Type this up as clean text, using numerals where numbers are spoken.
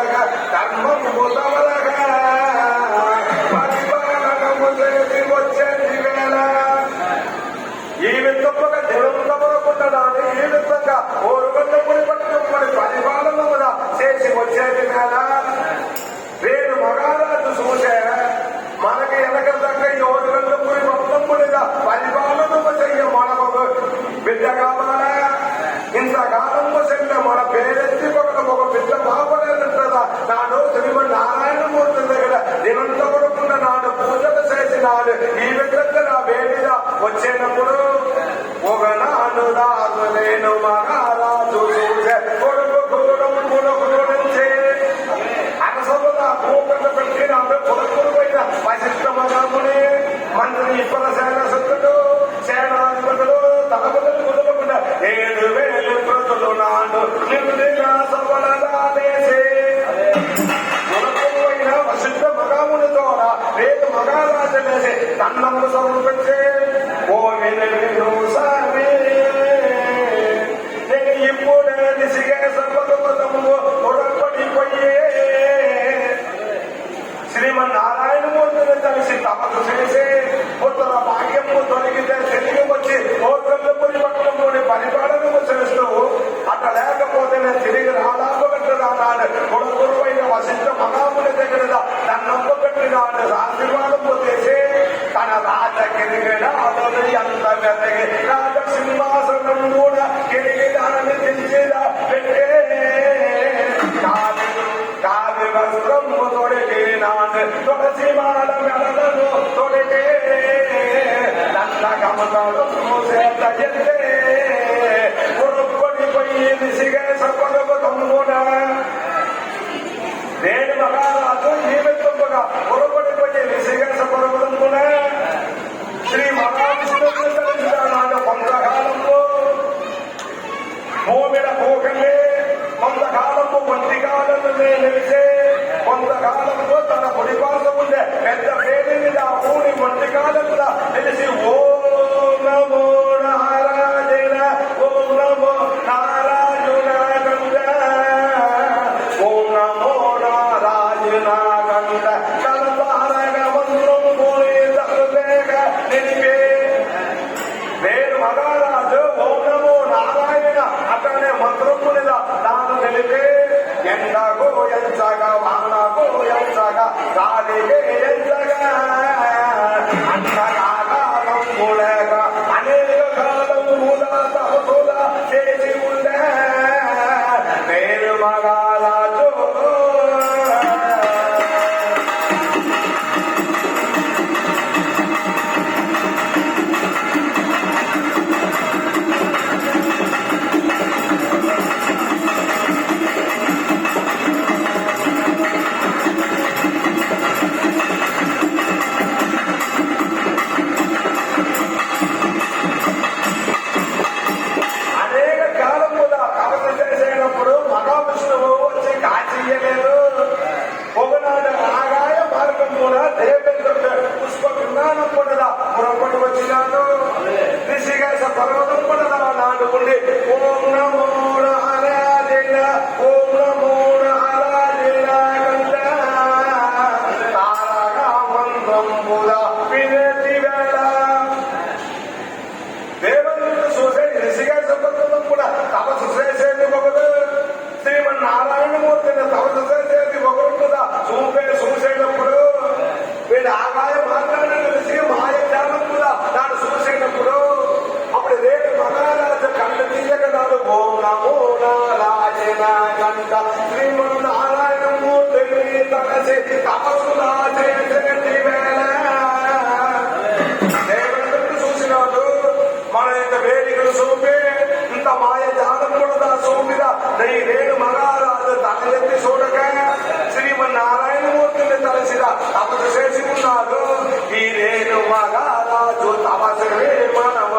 తగ ధర్మము తవరగా పరిపాలనము చేసి వచ్చేది వేళ. ఈ విధముగా దేవుడు కొనుకుంటున్నాడు. ఈ విధంగా ఓరుగొండముడి పట్టుకుని పరిపాలనముగా చేసి వచ్చేది వేళ. వేరు మగారాజు చూసే మనకి వెనక దగ్గర ఓరుగొండముడి మొత్తముడిగా పరిపాలనము చెయ్య మనకు బిడ్డ కావాలా. ఇంతకాలము చెందిన మన పేరెత్తి ఒక బిడ్డ బాపలేదంటదా. నాడు శ్రీమన్నారాయణమూర్తి దగ్గర నిరంతరముకున్న నాడు పూజలు చేసినాడు. ఈ విధంగా నా వేడిగా వచ్చేటప్పుడు ఒకనాడు రాజు నేను మహారాజు చూసే కొడుకు గురించి అనసముగా కూకట పెట్టినాడు. కొడుకులు పోయిన వశిష్ఠ మహాముని మంత్రి ఇప్పల సేనాసత్తుడు సేనాధిపతులు తలపతులు కుదరకుండా 7,000 ప్రజలు నాడు నిర్ణయ సఫలదానేసి కొడుకుపోయిన వశిష్ఠ మహామునితో రేపు మహారాజు వేసి దండము సమర్పించే ఓ విను సామి నేను ఇప్పుడే దిశగా సర్వతము ఉడపడిపోయే శ్రీమన్నారాయణమూర్తిని కలిసి తపస్సు చేసి ఉత్తర భాగ్యము తొలగితే తిరిగి వచ్చి ఓర్గల్లుపురి పట్టణంలోని పరిపాలనము చేస్తూ అట్లా లేకపోతే నేను తిరిగి రాలాపగట్టున్నాడు. కొడుకురువైన వశిష్ఠ మహాముని దగ్గర నన్ను పెట్టినాడు. ఆశీర్వాదము చేసి తన రాజగిరిగినాడు ఎంత వెతగి రాజ సింహాసనం కూడా గిరిగిదానని తెలిసేదా పెట్టే కావి వస్త్రము తొడిగినాడు. తులసి మాల మెడలను తొడిగే నల్ల గమనాలు కొడుకొడిపోయి దిశగా సపడకు తమ్ముడా. నేను మహారాజు ఈ విధముగా కొడుకొడిపోయి దిశగా సపడకు తమ్ముడా. శ్రీ మహావిష్ణువుని కలిసినాడు. కొంతకాలంలో భూమిడ భూకలే కొంతకాలము వంటికాలను నిలిచే కొంతకాలంలో తన పొడిపాస ఉండే పెద్ద పేరు మీద ఊరి వంటికాలంలో నిలిచి ఓం నమో నారాయణ ఓం నమో నారాయణ గంగ ఓం నమో నారాయణ గంగ కల్పారగ మంత్రం పోయి తరువేగ నిలిపే. నేను మహారాజు ఓం నమో నారాయణ అతనే మంత్రము మీద తాను నిలిపే ఎండగో ఎంచగా వానగో ఎంచగా గాలిగే